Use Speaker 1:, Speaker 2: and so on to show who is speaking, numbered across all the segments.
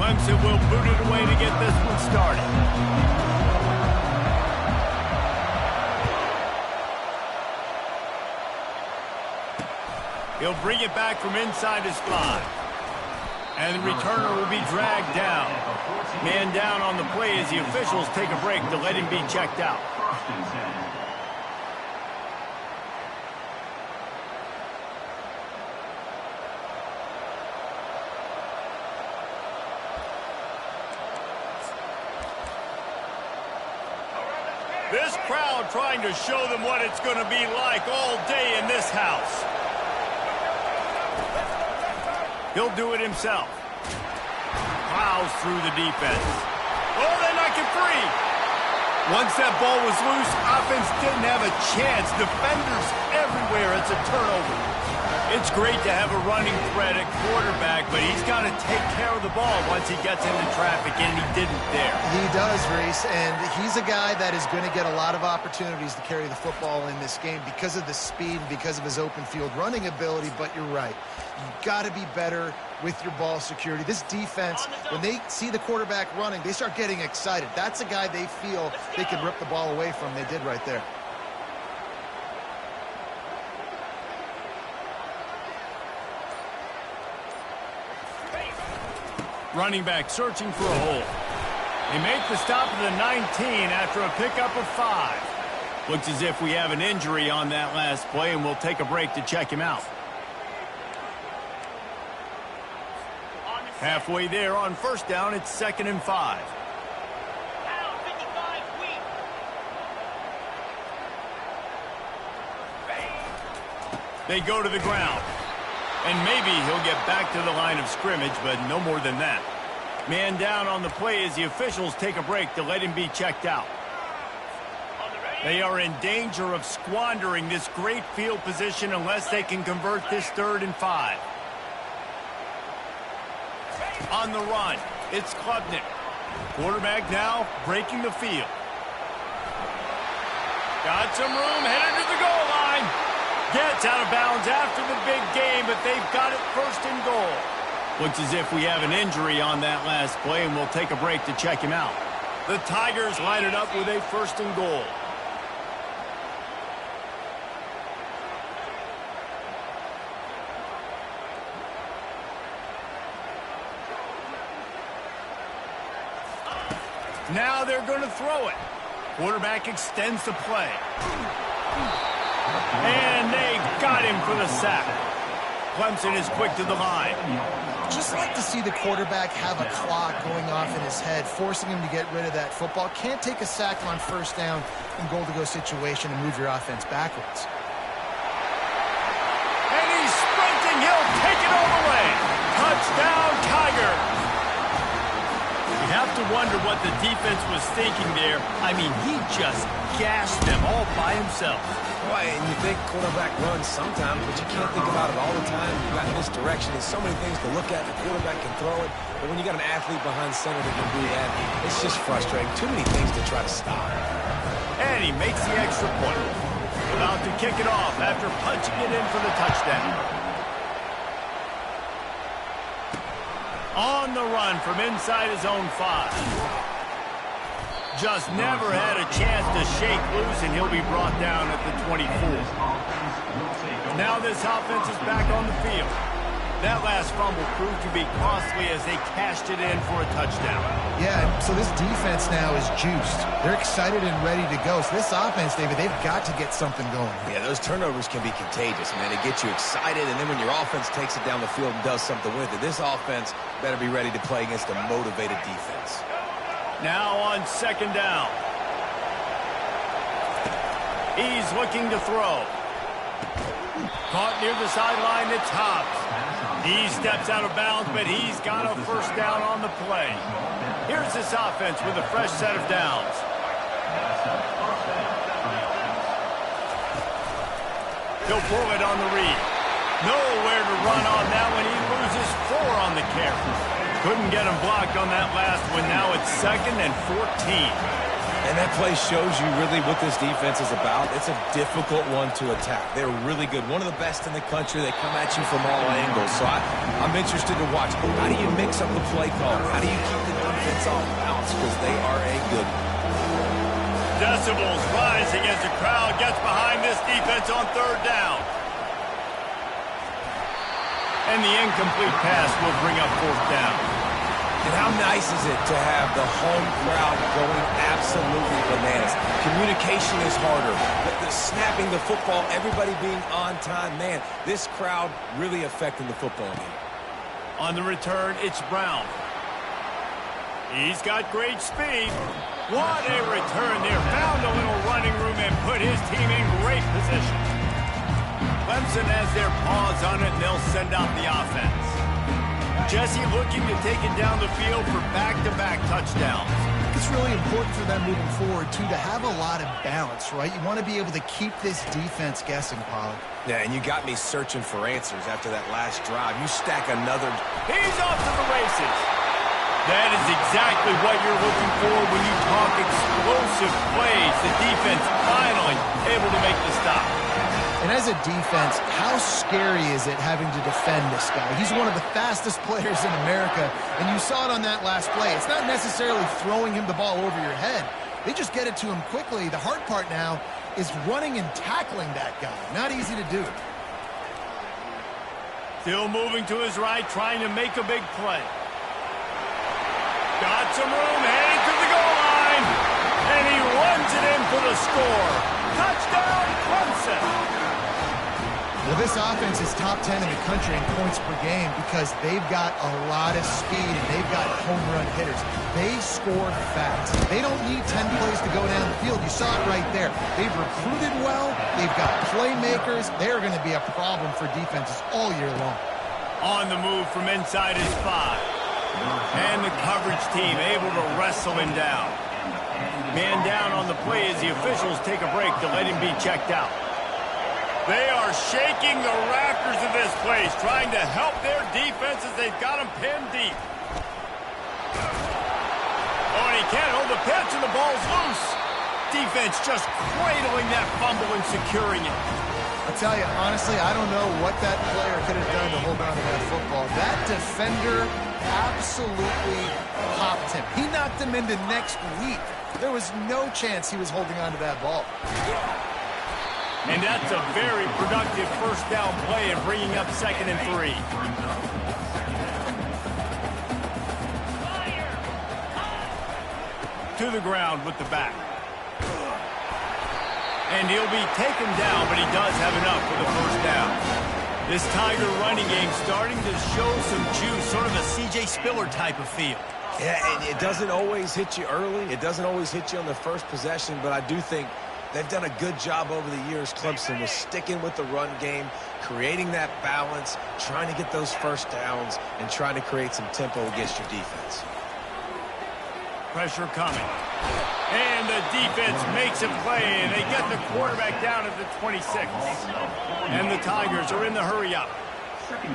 Speaker 1: Clemson will boot it away to get this one started. He'll bring it back from inside his 5. And the returner will be dragged down. Man down on the play as the officials take a break to let him be checked out. This crowd trying to show them what it's going to be like all day in this house. He'll do it himself. Plows through the defense. Oh, they knock it free. Once that ball was loose, offense didn't have a chance. Defenders everywhere. It's a turnover. It's great to have a running threat at quarterback, but he's got to take care of the ball once he gets into traffic, and he didn't there.
Speaker 2: He does, Reese, and he's a guy that is going to get a lot of opportunities to carry the football in this game because of the speed, because of his open field running ability, but you're right. You've got to be better with your ball security. This defense, when they see the quarterback running, they start getting excited. That's a guy they feel they can rip the ball away from. They did right there.
Speaker 1: Running back searching for a hole. They make the stop of the 19 after a pickup of 5. Looks as if we have an injury on that last play, and we'll take a break to check him out. Halfway there on first down, it's 2nd and 5. They go to the ground. And maybe he'll get back to the line of scrimmage, but no more than that. Man down on the play as the officials take a break to let him be checked out. They are in danger of squandering this great field position unless they can convert this 3rd and 5. On the run, it's Klubnik. Quarterback now breaking the field. Got some room, headed to the goal line. Gets out of bounds after the big game, but they've got it 1st and goal. Looks as if we have an injury on that last play, and we'll take a break to check him out. The Tigers line it up with a 1st and goal. Now they're going to throw it. Quarterback extends the play. And they got him for the sack. Clemson is quick to the line.
Speaker 2: Just like to see the quarterback have a clock going off in his head, forcing him to get rid of that football. Can't take a sack on first down in goal-to-go situation and move your offense backwards.
Speaker 1: And he's sprinting. He'll take it all the way. Touchdown, Tigers. You have to wonder what the defense was thinking there. I mean, he just gashed them all by himself.
Speaker 3: Boy, and you think quarterback runs sometimes, but you can't think about it all the time. You've got misdirection. There's so many things to look at. The quarterback can throw it, but when you got an athlete behind center that can do that, it's just frustrating. Too many things to try to stop.
Speaker 1: And he makes the extra point. About to kick it off after punching it in for the touchdown. On the run from inside his own 5. Just never had a chance to shake loose, and he'll be brought down at the 24. Now this offense is back on the field. That last fumble proved to be costly as they cashed it in for a touchdown.
Speaker 2: Yeah, so this defense now is juiced. They're excited and ready to go. So this offense, David, they've got to get something going.
Speaker 3: Yeah, those turnovers can be contagious, man. They get you excited, and then when your offense takes it down the field and does something with it, this offense better be ready to play against a motivated defense.
Speaker 1: Now on 2nd down. He's looking to throw. Caught near the sideline, it's Hobbs. He steps out of bounds, but he's got a 1st down on the play. Here's this offense with a fresh set of downs. He'll pull it on the read. Nowhere to run on that one. He loses 4 on the carry. Couldn't get him blocked on that last one. Now it's 2nd and 14.
Speaker 3: And that play shows you really what this defense is about. It's a difficult one to attack. They're really good. One of the best in the country. They come at you from all angles. So I'm interested to watch. How do you mix up the play call? How do you keep the defense off balance? Because they are a good one.
Speaker 1: Decibels rising as the crowd gets behind this defense on third down. And the incomplete pass will bring up fourth down.
Speaker 3: And how nice is it to have the home crowd going absolutely bananas? Communication is harder. The snapping the football, everybody being on time. Man, this crowd really affecting the football game.
Speaker 1: On the return, it's Brown. He's got great speed. What a return there. Found a little running room and put his team in great position. Clemson has their paws on it, and they'll send out the offense. Jesse looking to take it down the field for back-to-back touchdowns.
Speaker 2: It's really important for them moving forward, too, to have a lot of balance, right? You want to be able to keep this defense guessing, Pollard.
Speaker 3: Yeah, and you got me searching for answers after that last drive. You stack another.
Speaker 1: He's off to the races. That is exactly what you're looking for when you talk explosive plays. The defense finally able to make the stop.
Speaker 2: And as a defense, how scary is it having to defend this guy? He's one of the fastest players in America, and you saw it on that last play. It's not necessarily throwing him the ball over your head. They just get it to him quickly. The hard part now is running and tackling that guy. Not easy to do.
Speaker 1: Still moving to his right, trying to make a big play. Got some room, headed to the goal line, and he runs it in for the score. Touchdown, Clemson.
Speaker 2: Well, this offense is top 10 in the country in points per game because they've got a lot of speed and they've got home run hitters. They score fast. They don't need 10 plays to go down the field. You saw it right there. They've recruited well. They've got playmakers. They're going to be a problem for defenses all year long.
Speaker 1: On the move from inside his 5. And the coverage team able to wrestle him down. Man down on the play as the officials take a break to let him be checked out. They are shaking the rafters of this place, trying to help their defense as they've got them pinned deep. Oh, and he can't hold the pitch, and the ball's loose. Defense just cradling that fumble and securing it.
Speaker 2: I'll tell you, honestly, I don't know what that player could have done to hold on to that football. That defender absolutely popped him. He knocked him into next week. There was no chance he was holding on to that ball.
Speaker 1: And that's a very productive first down play and bringing up 2nd and 3. To the ground with the back. And he'll be taken down, but he does have enough for the first down. This Tiger running game starting to show some juice, sort of a C.J. Spiller type of feel.
Speaker 3: Yeah, and it doesn't always hit you early. It doesn't always hit you on the first possession, but I do think they've done a good job over the years, Clemson, with sticking with the run game, creating that balance, trying to get those first downs, and trying to create some tempo against your defense.
Speaker 1: Pressure coming. And the defense makes a play, and they get the quarterback down at the 26. And the Tigers are in the hurry-up.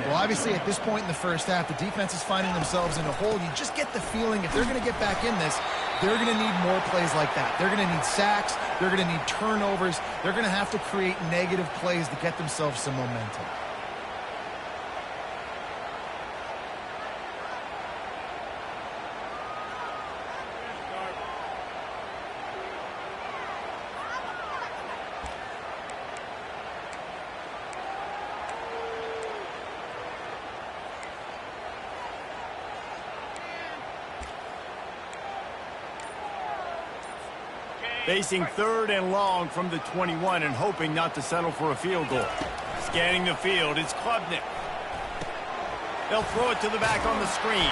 Speaker 2: Well, obviously, at this point in the first half, the defense is finding themselves in a hole. You just get the feeling if they're going to get back in this, they're going to need more plays like that. They're going to need sacks. They're going to need turnovers. They're going to have to create negative plays to get themselves some momentum.
Speaker 1: Facing 3rd and long from the 21 and hoping not to settle for a field goal. Scanning the field, it's Klubnik. They'll throw it to the back on the screen.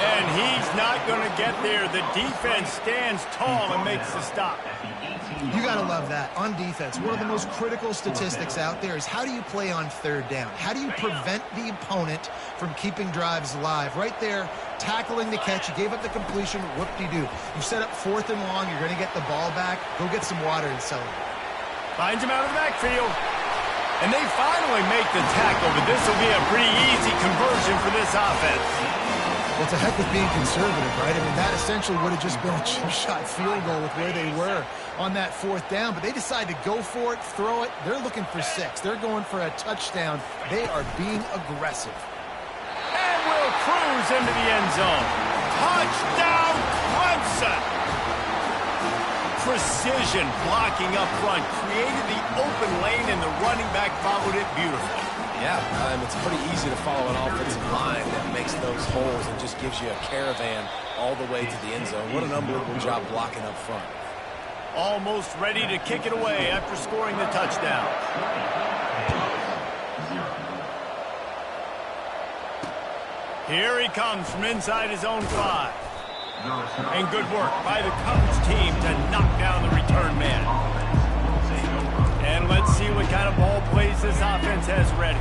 Speaker 1: And he's not going to get there. The defense stands tall and makes the stop.
Speaker 2: You got to love that. On defense, one of the most critical statistics out there is how do you play on 3rd down? How do you prevent the opponent from keeping drives alive? Right there, tackling the catch. You gave up the completion. Whoop-de-doo. You set up 4th and long. You're going to get the ball back. Go get some water and celebrate.
Speaker 1: Finds him out of the backfield. And they finally make the tackle, but this will be a pretty easy conversion for this offense.
Speaker 2: Well, it's a heck with being conservative, right? I mean, that essentially would have just been a chip shot field goal with where they were on that 4th down, but they decided to go for it, throw it. They're looking for 6. They're going for a touchdown. They are being aggressive.
Speaker 1: And will cruise into the end zone. Touchdown, Clemson! Precision blocking up front, created the open lane, and the running back followed it beautifully.
Speaker 3: Yeah, it's pretty easy to follow an offensive line that makes those holes and just gives you a caravan all the way to the end zone. What an unbelievable job blocking up front.
Speaker 1: Almost ready to kick it away after scoring the touchdown. Here he comes from inside his own 5. And good work by the coverage team to knock down the return man. And let's see what kind of ball plays this offense has ready.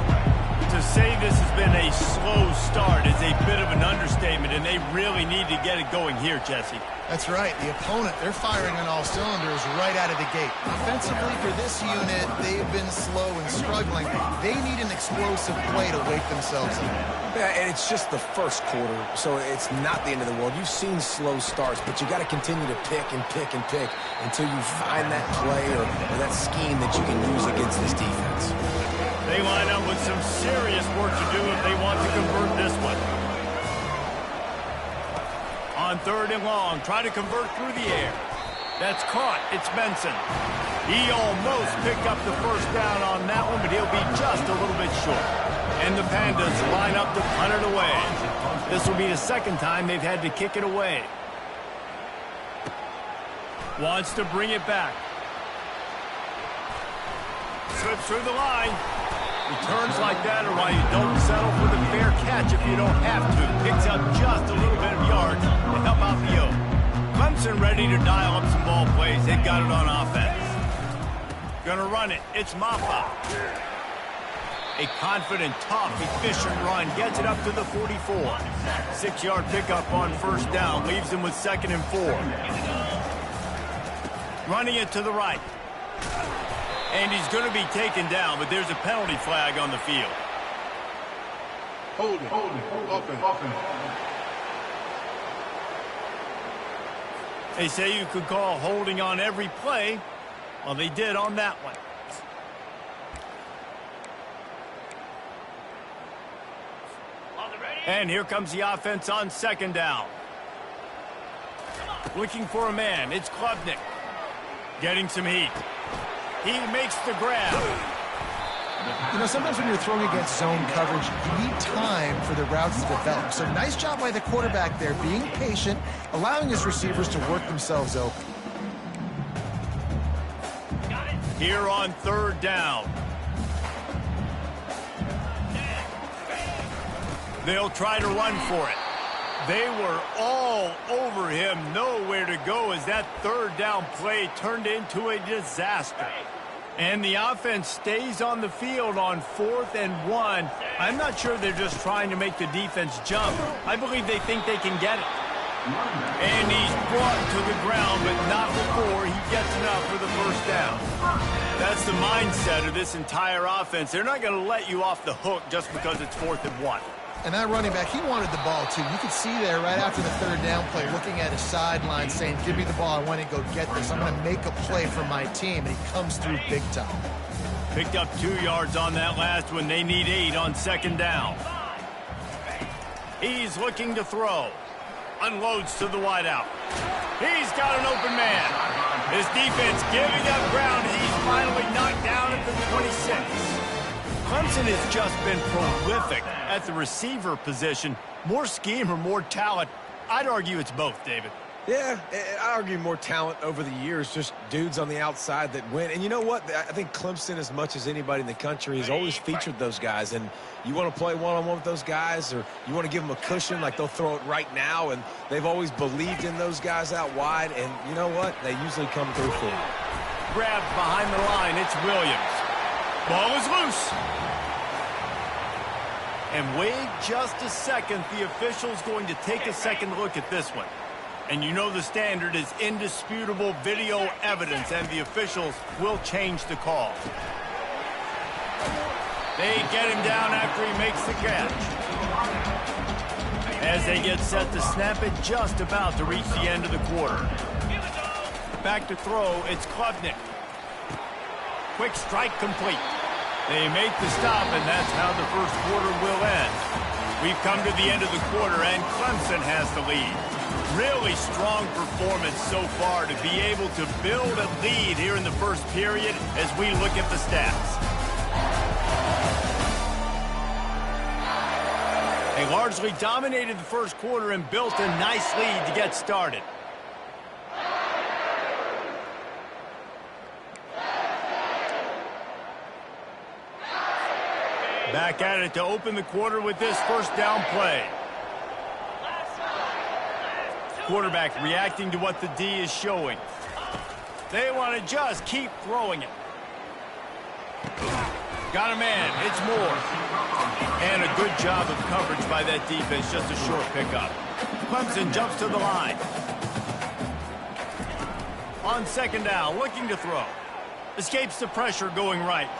Speaker 1: To say this has been a slow start is a bit of an understatement, and they really need to get it going here, Jesse.
Speaker 2: That's right. The opponent, they're firing on all cylinders right out of the gate. Offensively, for this unit, they've been slow and struggling. They need an explosive play to wake themselves up.
Speaker 3: Yeah, and it's just the first quarter, so it's not the end of the world. You've seen slow starts, but you got to continue to pick and pick and pick until you find that play or that scheme that you can use against this defense.
Speaker 1: They line up with some serious work to do if they want to convert this one. On 3rd and long, try to convert through the air. That's caught. It's Benson. He almost picked up the first down on that one, but he'll be just a little bit short. And the Pandas line up to punt it away. This will be the 2nd time they've had to kick it away. Wants to bring it back. Slips through the line. Returns like that are why you don't settle for the fair catch if you don't have to. Picks up just a little bit of yards to help out the Oak. Clemson ready to dial up some ball plays. They've got it on offense. Gonna run it. It's Maffa. A confident, tough, efficient run. Gets it up to the 44. 6-yard pickup on 1st down. Leaves him with 2nd and 4. Running it to the right. And he's going to be taken down, but there's a penalty flag on the field.
Speaker 4: Hold it. Offense.
Speaker 1: They say you could call holding on every play. Well, they did on that one. And here comes the offense on 2nd down. Looking for a man. It's Klubnik. Getting some heat. He makes the grab.
Speaker 2: You know, sometimes when you're throwing against zone coverage, you need time for the routes to develop. So nice job by the quarterback there, being patient, allowing his receivers to work themselves open.
Speaker 1: Here on 3rd down. They'll try to run for it. They were all over him, nowhere to go as that 3rd down play turned into a disaster. And the offense stays on the field on 4th and 1. I'm not sure they're just trying to make the defense jump. I believe they think they can get it. And he's brought to the ground, but not before he gets enough for the 1st down. That's the mindset of this entire offense. They're not going to let you off the hook just because it's 4th and 1.
Speaker 2: And that running back, he wanted the ball, too. You could see there right after the 3rd down play, looking at his sideline, saying, give me the ball, I want to go get this. I'm going to make a play for my team, and he comes through big time.
Speaker 1: Picked up 2 yards on that last one. They need 8 on 2nd down. He's looking to throw. Unloads to the wideout. He's got an open man. His defense giving up ground as he's finally knocked down at the 26. Clemson has just been prolific at the receiver position. More scheme or more talent? I'd argue it's both, David.
Speaker 3: Yeah, I argue more talent over the years, just dudes on the outside that win. And you know what? I think Clemson, as much as anybody in the country, has always featured those guys. And you want to play one-on-one with those guys, or you want to give them a cushion, like they'll throw it right now. And they've always believed in those guys out wide. And you know what? They usually come through for them.
Speaker 1: Grabbed behind the line. It's Williams. Ball is loose. And wait just a second. The official's going to take a second look at this one. And you know the standard is indisputable video evidence, and the officials will change the call. They get him down after he makes the catch. as they get set to snap it just about to reach the end of the quarter. Back to throw, it's Klubnik. Quick strike complete. They make the stop, and that's how the first quarter will end. We've come to the end of the quarter, and Clemson has the lead. Really strong performance so far to be able to build a lead here in the first period as we look at the stats. They largely dominated the first quarter and built a nice lead to get started. Back at it to open the quarter with this first down play. Quarterback reacting to what the D is showing. They want to just keep throwing it. Got a man. It's Moore. And a good job of coverage by that defense. Just a short pickup. Clemson jumps to the line. On second down, looking to throw. Escapes the pressure going right.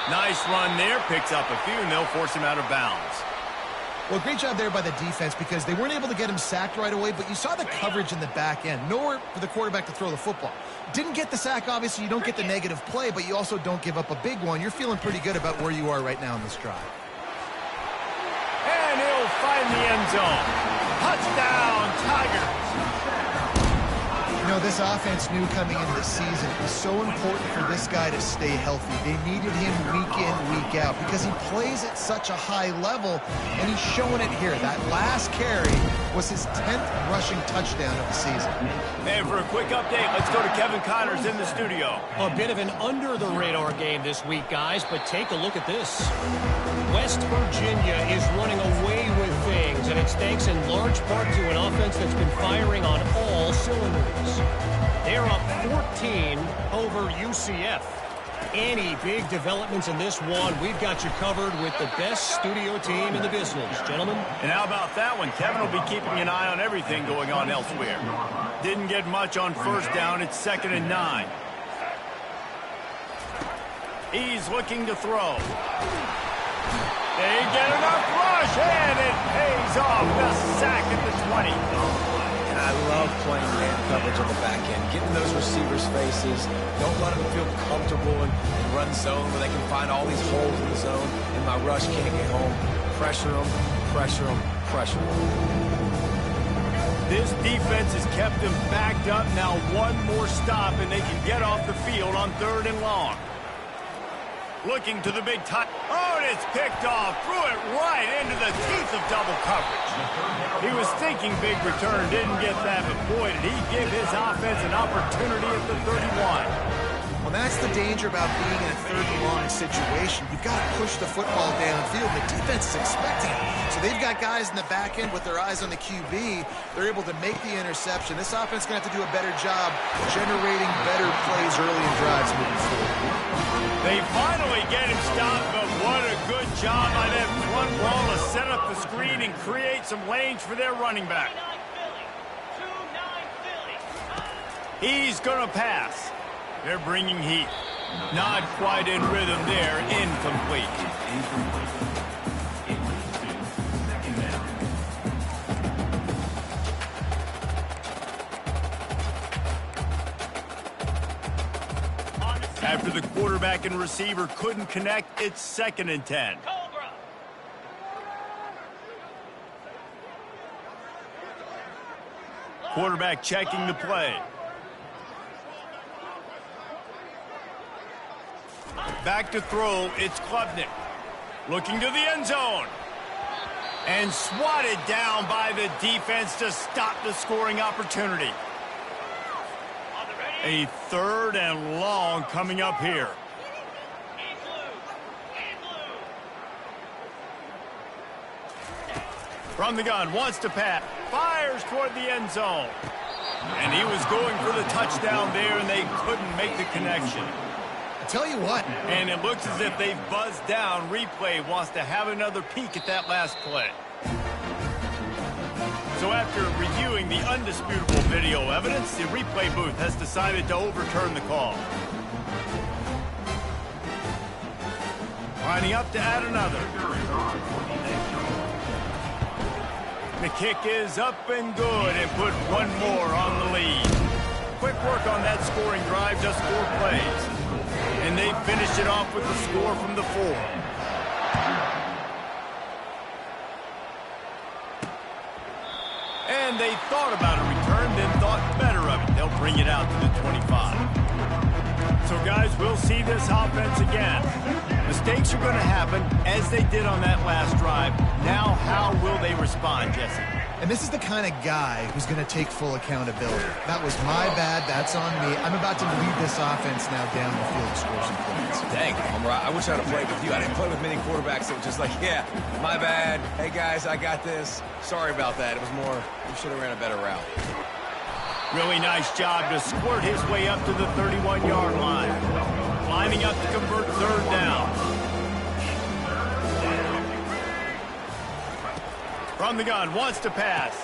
Speaker 1: Nice run there. Picks up a few, and they'll force him out of bounds.
Speaker 2: Well, great job there by the defense because they weren't able to get him sacked right away, but you saw the coverage in the back end. Nowhere for the quarterback to throw the football. Didn't get the sack, obviously. You don't get the negative play, but you also don't give up a big one. You're feeling pretty good about where you are right now in this drive.
Speaker 1: And he'll find the end zone. Touchdown, Tigers.
Speaker 2: You know, this offense knew coming into the season it was so important for this guy to stay healthy. They needed him week in, week out because he plays at such a high level, and he's showing it here. That last carry was his 10th rushing touchdown of the season.
Speaker 1: And for a quick update, let's go to Kevin Connors in the studio.
Speaker 5: A bit of an under-the-radar game this week, guys, but take a look at this. West Virginia is running away with things, and it's thanks in large part to an offense that's been firing on all cylinders. They're up 14 over UCF. Any big developments in this one, we've got you covered with the best studio team in the business, gentlemen.
Speaker 1: And how about that one? Kevin will be keeping an eye on everything going on elsewhere. Didn't get much on first down. It's 2nd and 9. He's looking to throw. They get enough rush, and it pays off. The sack at the 20.
Speaker 3: And I love playing man coverage on the back end, getting those receivers' faces. Don't let them feel comfortable in run zone where they can find all these holes in the zone, and my rush can't get home. Pressure them, pressure them, pressure them.
Speaker 1: This defense has kept them backed up. Now one more stop, and they can get off the field on 3rd and long. Looking to the big touch. Oh, and it's picked off. Threw it right into the teeth of double coverage. He was thinking big return, didn't get that, but boy, did he give his offense an opportunity at the 31.
Speaker 2: Well, that's the danger about being in a 3rd and long situation. You've got to push the football downfield. The defense is expecting it. So they've got guys in the back end with their eyes on the QB. They're able to make the interception. This offense is going to have to do a better job generating better plays early in drives moving forward.
Speaker 1: They finally get him stopped, but what a good job by that front wall to set up the screen and create some lanes for their running back. He's going to pass. They're bringing heat. Not quite in rhythm there. Incomplete. After the quarterback and receiver couldn't connect, it's 2nd and 10. Quarterback checking the play. Back to throw, it's Klubnik. Looking to the end zone. And swatted down by the defense to stop the scoring opportunity. A 3rd and long coming up here. From the gun, wants to pass. Fires toward the end zone. And he was going for the touchdown there, and they couldn't make the connection.
Speaker 2: I tell you what.
Speaker 1: And it looks as if they've buzzed down. Replay wants to have another peek at that last play. So after reviewing the undisputable video evidence, the replay booth has decided to overturn the call. Lining up to add another. The kick is up and good and put one more on the lead. Quick work on that scoring drive, just 4 plays. And they finished it off with the score from the 4. And they thought about a return, then thought better of it. They'll bring it out to the 25. So, guys, we'll see this offense again. Mistakes are going to happen, as they did on that last drive. Now, how will they respond, Jesse?
Speaker 2: And this is the kind of guy who's going to take full accountability. That was my bad. That's on me. I'm about to lead this offense now down the field and score some points.
Speaker 3: Dang, Homer, I wish I'd have played with you. I didn't play with many quarterbacks that were just like, yeah, my bad. Hey, guys, I got this. Sorry about that. It was more, we should have ran a better route.
Speaker 1: Really nice job to squirt his way up to the 31-yard line. Lining up to convert 3rd down. From the gun, wants to pass.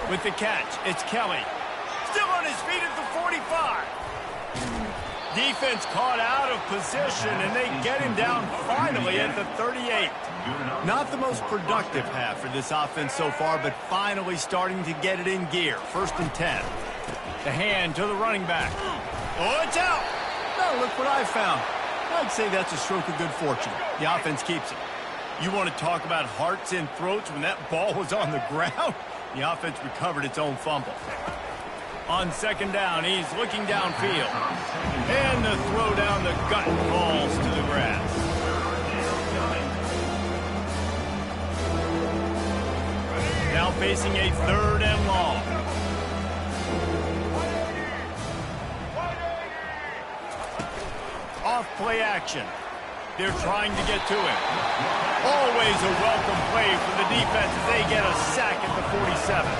Speaker 1: With the catch, it's Kelly. Still on his feet at the 45. Defense caught out of position, and they get him down finally at the 38. Not the most productive half for this offense so far, but finally starting to get it in gear. 1st and 10. The hand to the running back. Oh, it's out. Now look what I found. I'd say that's a stroke of good fortune. The offense keeps it. You want to talk about hearts and throats when that ball was on the ground? The offense recovered its own fumble. On 2nd down, he's looking downfield. And the throw down the gut falls to the grass. Now facing a 3rd and long. Off play action. They're trying to get to him. Always a welcome play for the defense as they get a sack at the 47.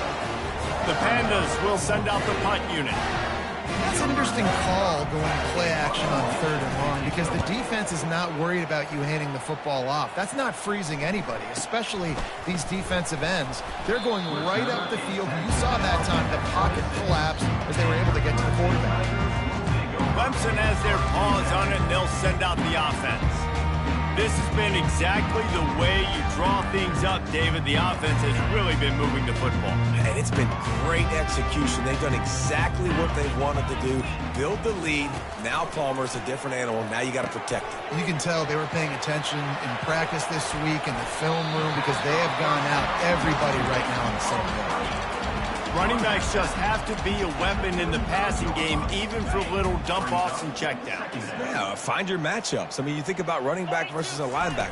Speaker 1: The Pandas will send out the punt unit.
Speaker 2: That's an interesting call going play action on 3rd and long because the defense is not worried about you handing the football off. That's not freezing anybody, especially these defensive ends. They're going right up the field. You saw that time the pocket collapsed as they were able to get to the quarterback.
Speaker 1: Clemson has their paws on it, and they'll send out the offense. This has been exactly the way you draw things up, David. The offense has really been moving the football.
Speaker 3: And it's been great execution. They've done exactly what they wanted to do. Build the lead. Now Palmer's a different animal. Now you got to protect it.
Speaker 2: You can tell they were paying attention in practice this week in the film room because they have gone out everybody right now on the same page.
Speaker 1: Running backs just have to be a weapon in the passing game, even for little dump-offs and checkdowns.
Speaker 3: Yeah, find your matchups. I mean, you think about running back versus a linebacker.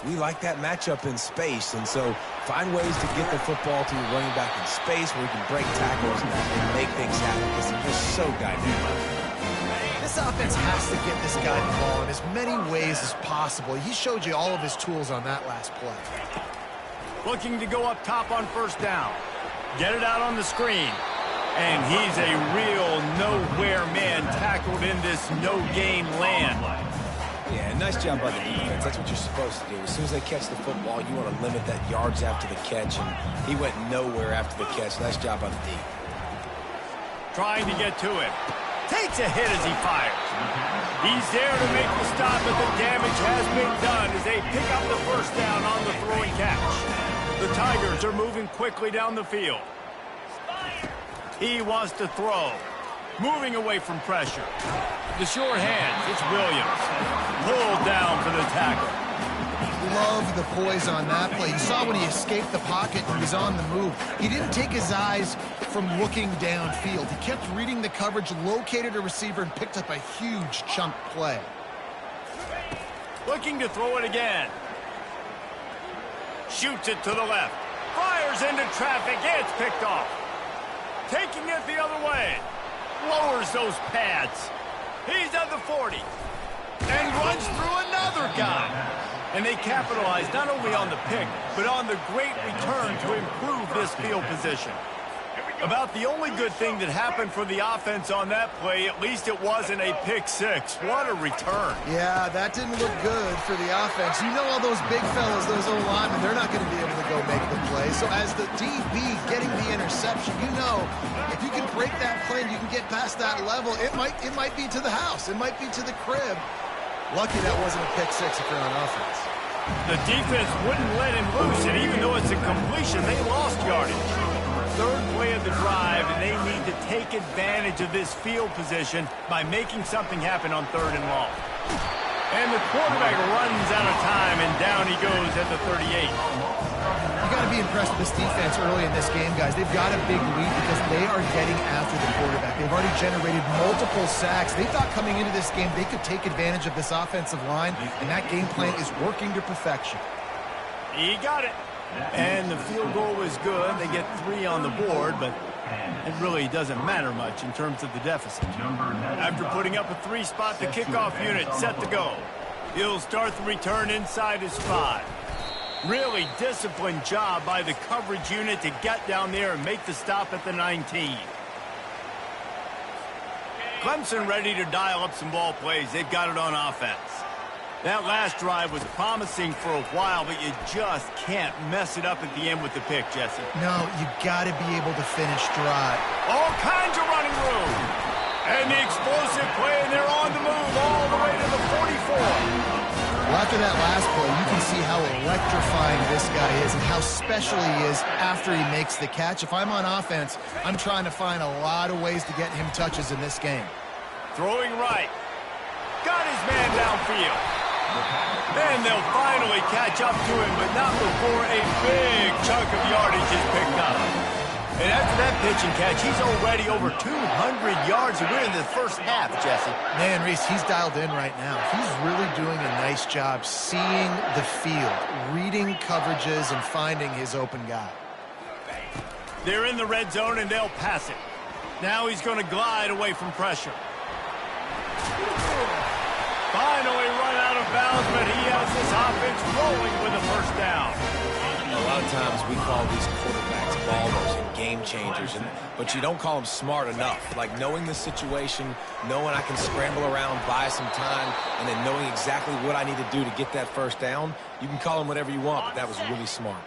Speaker 3: We like that matchup in space, and so find ways to get the football to your running back in space where you can break tackles and make things happen because they're just so dynamic.
Speaker 2: This offense has to get this guy the ball in as many ways as possible. He showed you all of his tools on that last play.
Speaker 1: Looking to go up top on 1st down. Get it out on the screen. And he's a real nowhere man tackled in this no-gain land.
Speaker 3: Yeah, nice job by the defense. That's what you're supposed to do. As soon as they catch the football, you want to limit that yards after the catch, and he went nowhere after the catch. Nice job by the D.
Speaker 1: Trying to get to him. Takes a hit as he fires. He's there to make the stop, but the damage has been done as they pick up the 1st down on the throw and catch. The Tigers are moving quickly down the field. He wants to throw. Moving away from pressure. The short hands, it's Williams. Pulled down for the tackle.
Speaker 2: Love the poise on that play. You saw when he escaped the pocket and he was on the move. He didn't take his eyes from looking downfield. He kept reading the coverage, located a receiver, and picked up a huge chunk play.
Speaker 1: Looking to throw it again. Shoots it to the left. Fires into traffic. It's picked off. Taking it the other way. Lowers those pads. He's at the 40. And runs through another guy. And they capitalize not only on the pick, but on the great return to improve this field position. About the only good thing that happened for the offense on that play, at least it wasn't a pick 6. What a return.
Speaker 2: Yeah, that didn't look good for the offense. You know all those big fellas, those O-linemen, they're not going to be able to go make the play. So as the DB getting the interception, you know, if you can break that play and you can get past that level, it might be to the house. It might be to the crib. Lucky that wasn't a pick 6 if you're on offense.
Speaker 1: The defense wouldn't let him loose, and even though it's a completion, they lost yardage. Third play of the drive, and they need to take advantage of this field position by making something happen on 3rd and long. And the quarterback runs out of time, and down he goes at the 38.
Speaker 2: You got to be impressed with this defense early in this game, guys. They've got a big lead because they are getting after the quarterback. They've already generated multiple sacks. They thought coming into this game they could take advantage of this offensive line, and that game plan is working to perfection.
Speaker 1: He got it. And the field goal was good. They get 3 on the board, but it really doesn't matter much in terms of the deficit. After putting up a 3-spot, the kickoff unit set to go. He'll start the return inside his 5. Really disciplined job by the coverage unit to get down there and make the stop at the 19. Clemson ready to dial up some ball plays. They've got it on offense. That last drive was promising for a while, but you just can't mess it up at the end with the pick, Jesse.
Speaker 2: No, you got to be able to finish drive.
Speaker 1: All kinds of running room. And the explosive play, and they're on the move all the way to the 44.
Speaker 2: Well, after that last play, you can see how electrifying this guy is and how special he is after he makes the catch. If I'm on offense, I'm trying to find a lot of ways to get him touches in this game.
Speaker 1: Throwing right. Got his man downfield. And they'll finally catch up to him, but not before a big chunk of yardage is picked up. And after that pitch and catch, he's already over 200 yards, and we're in the first half, Jesse.
Speaker 2: Man, Reese, he's dialed in right now. He's really doing a nice job seeing the field, reading coverages, and finding his open guy.
Speaker 1: They're in the red zone, and they'll pass it. Now he's going to glide away from pressure. Finally run out of bounds, but he has this offense rolling with a first down.
Speaker 3: A lot of times we call these quarterbacks ballers and game changers, but you don't call them smart enough. Like knowing the situation, knowing I can scramble around, buy some time, and then knowing exactly what I need to do to get that first down. You can call them whatever you want, but that was really smart.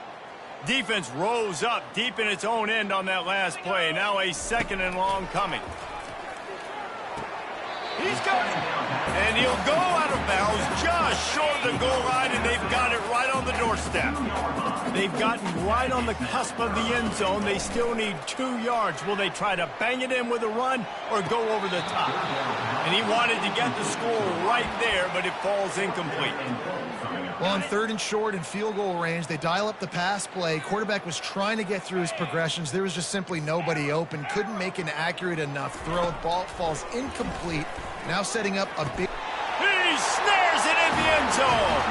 Speaker 1: Defense rose up deep in its own end on that last play. Now a 2nd and long coming. He's coming. And he'll go out of bounds just short of the goal line, and they've got it right on the doorstep. They've gotten right on the cusp of the end zone. They still need 2 yards. Will they try to bang it in with a run or go over the top? And he wanted to get the score right there, but it falls incomplete.
Speaker 2: Well, on 3rd and short and field goal range, they dial up the pass play. Quarterback was trying to get through his progressions. There was just simply nobody open. Couldn't make an accurate enough throw. Ball falls incomplete. Now setting up a big...
Speaker 1: He snares it in the end zone.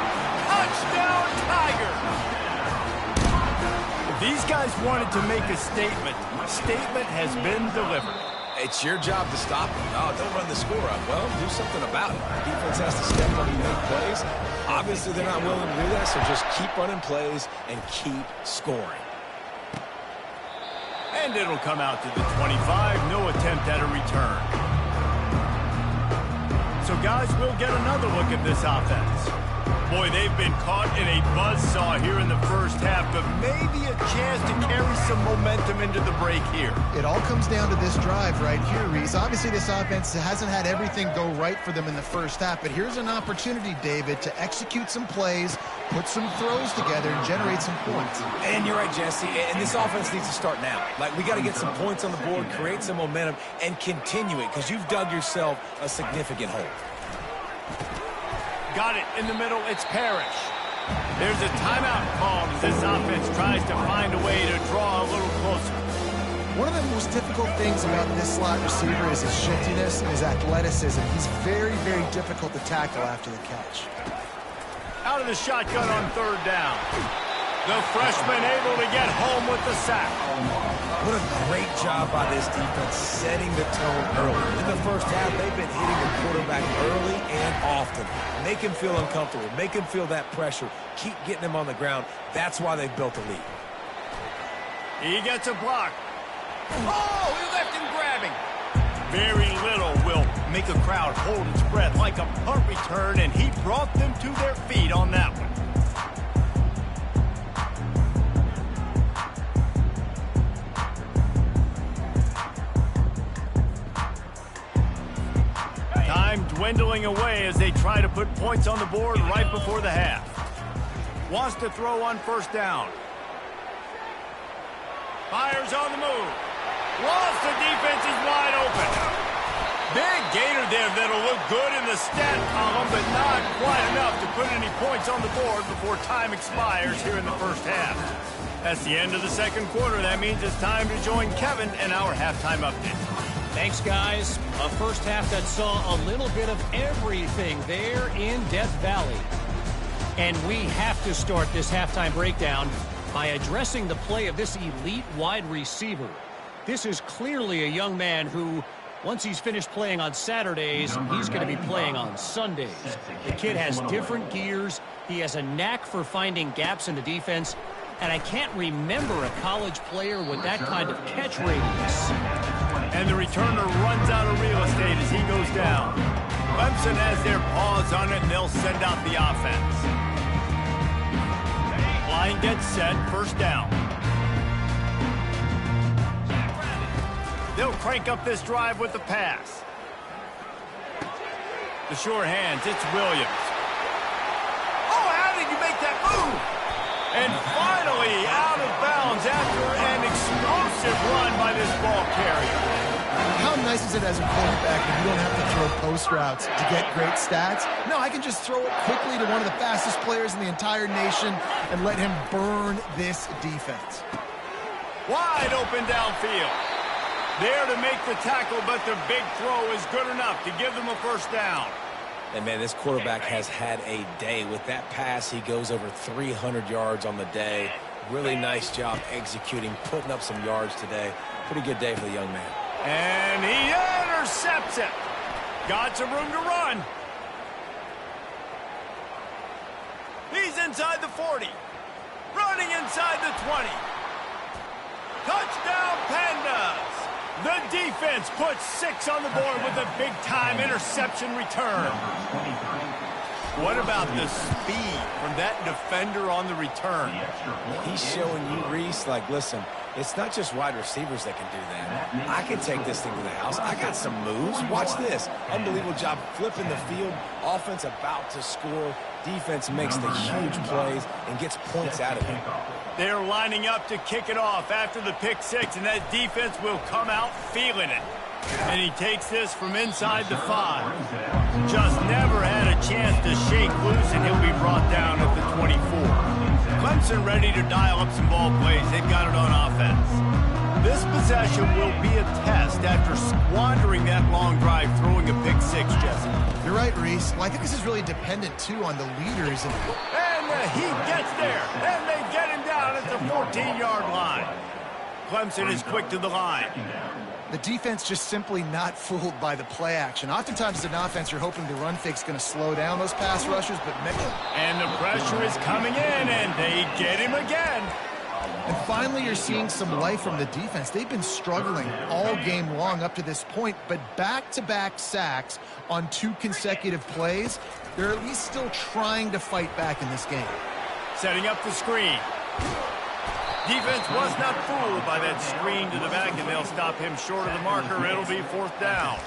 Speaker 1: Touchdown, Tiger. These guys wanted to make a statement. Statement has been delivered.
Speaker 3: It's your job to stop them. Oh, don't run the score up. Well, do something about it. The defense has to step up and make plays. Obviously, they're not willing to do that, so just keep running plays and keep scoring.
Speaker 1: And it'll come out to the 25. No attempt at a return. So, guys, we'll get another look at this offense. Boy, they've been caught in a buzzsaw here in the first half, but maybe a chance to carry some momentum into the break here.
Speaker 2: It all comes down to this drive right here, Reese. Obviously, this offense hasn't had everything go right for them in the first half, but here's an opportunity, David, to execute some plays, put some throws together, and generate some points.
Speaker 3: And you're right, Jesse, and this offense needs to start now. Like, we got to get some points on the board, create some momentum, and continue it, because you've dug yourself a significant hole.
Speaker 1: Got it in the middle. It's Parrish. There's a timeout called as this offense tries to find a way to draw a little closer.
Speaker 2: One of the most difficult things about this slot receiver is his shiftiness and his athleticism. He's very, very difficult to tackle after the catch.
Speaker 1: Out of the shotgun on 3rd down. The freshman able to get home with the sack.
Speaker 3: What a great job by this defense setting the tone early. In the first half, they've been hitting the quarterback early and often. Make him feel uncomfortable. Make him feel that pressure. Keep getting him on the ground. That's why they've built a lead.
Speaker 1: He gets a block. Oh, he left him grabbing. Very little will make a crowd hold its breath like a punt return, and he brought them to their feet on that one. Time dwindling away as they try to put points on the board right before the half. Wants to throw on first down. Fires on the move. Lost, the defense is wide open. Big gainer there that'll look good in the stat column, but not quite enough to put any points on the board before time expires here in the first half. That's the end of the second quarter. That means it's time to join Kevin in our halftime update.
Speaker 5: Thanks, guys. A first half that saw a little bit of everything there in Death Valley. And we have to start this halftime breakdown by addressing the play of this elite wide receiver. This is clearly a young man who, once he's finished playing on Saturdays, he's going to be playing on Sundays. The kid has different gears. He has a knack for finding gaps in the defense. And I can't remember a college player with that kind of catch radius.
Speaker 1: And the returner runs out of real estate as he goes down. Clemson has their paws on it, and they'll send out the offense. Line gets set, first down. They'll crank up this drive with the pass. The sure hands, it's Williams. Oh, how did you make that move? And finally out of bounds after an explosive run by this ball carrier.
Speaker 2: How nice is it as a quarterback when you don't have to throw post routes to get great stats? No, I can just throw it quickly to one of the fastest players in the entire nation and let him burn this defense.
Speaker 1: Wide open downfield. There to make the tackle, but the big throw is good enough to give them a first down.
Speaker 3: And, man, this quarterback has had a day. With that pass, he goes over 300 yards on the day. Really nice job executing, putting up some yards today. Pretty good day for the young man.
Speaker 1: And he intercepts it. Got some room to run. He's inside the 40. Running inside the 20. Touchdown, Pandas. The defense puts 6 on the board with a big-time interception return. What about the speed from that defender on the return?
Speaker 3: He's showing you, Reese, like, listen, it's not just wide receivers that can do that. I can take this thing to the house. I got some moves. Watch this. Unbelievable job flipping the field. Offense about to score. Defense makes the huge plays and gets points out of it.
Speaker 1: They're lining up to kick it off after the pick 6, and that defense will come out feeling it. And he takes this from inside the 5. Just never had a chance to shake loose, and he'll be brought down at the 24. Clemson ready to dial up some ball plays. They've got it on offense. This possession will be a test after squandering that long drive throwing a pick 6, Jesse.
Speaker 2: You're right, Reese. Well, I think this is really dependent, too, on the leaders.
Speaker 1: And he gets there, and they get him down at the 14-yard line. Clemson is quick to the line.
Speaker 2: The defense just simply not fooled by the play action. Oftentimes as an offense, you're hoping the run fake's going to slow down those pass rushers, but
Speaker 1: and the pressure is coming in, and they get him again.
Speaker 2: And finally, you're seeing some life from the defense. They've been struggling all game long up to this point, but back-to-back sacks on 2 consecutive plays, they're at least still trying to fight back in this game.
Speaker 1: Setting up the screen. Defense was not fooled by that screen to the back, and they'll stop him short of the marker. It'll be fourth down.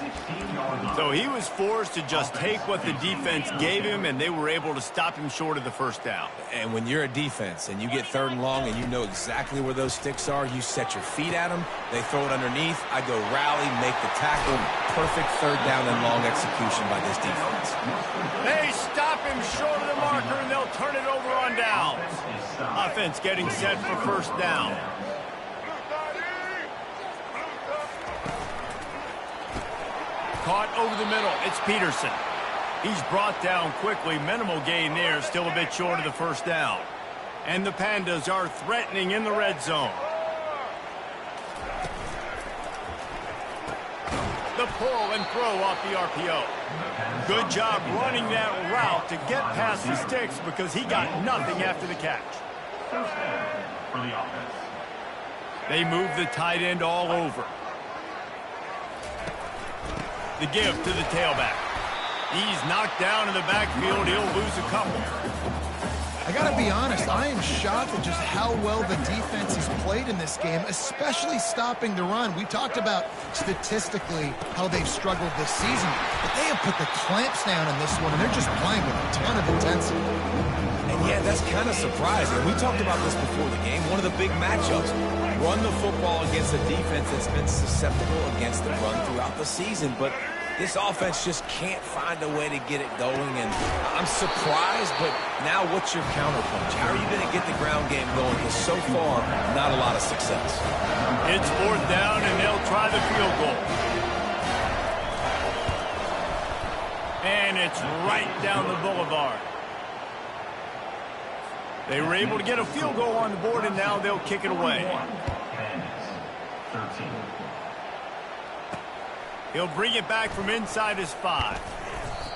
Speaker 1: So he was forced to just take what the defense gave him, and they were able to stop him short of the first down.
Speaker 3: And when you're a defense and you get 3rd and long and you know exactly where those sticks are, you set your feet at them, they throw it underneath, I go rally, make the tackle. Perfect 3rd down and long execution by this defense.
Speaker 1: They stop him short of the marker, and they'll turn it over on downs. Offense getting set for first down. Caught over the middle. It's Peterson. He's brought down quickly. Minimal gain there. Still a bit short of the first down. And the Pandas are threatening in the red zone. The pull and throw off the RPO. Good job running that route to get past the sticks because he got nothing after the catch.
Speaker 4: For the offense.
Speaker 1: They move the tight end all over. The give to the tailback. He's knocked down in the backfield. He'll lose a couple.
Speaker 2: I got to be honest, I am shocked at just how well the defense has played in this game, especially stopping the run. We talked about statistically how they've struggled this season, but they have put the clamps down in this one, and they're just playing with a ton of intensity.
Speaker 3: And Yeah, that's kind of surprising. We talked about this before the game. One of the big matchups. Run the football against a defense that's been susceptible against the run throughout the season. But this offense just can't find a way to get it going. And I'm surprised, but now what's your counterpunch? How are you going to get the ground game going? Because so far, not a lot of success.
Speaker 1: It's 4th down, and they'll try the field goal. And it's right down the boulevard. They were able to get a field goal on the board, and now they'll kick it away.
Speaker 4: 13.
Speaker 1: He'll bring it back from inside his 5.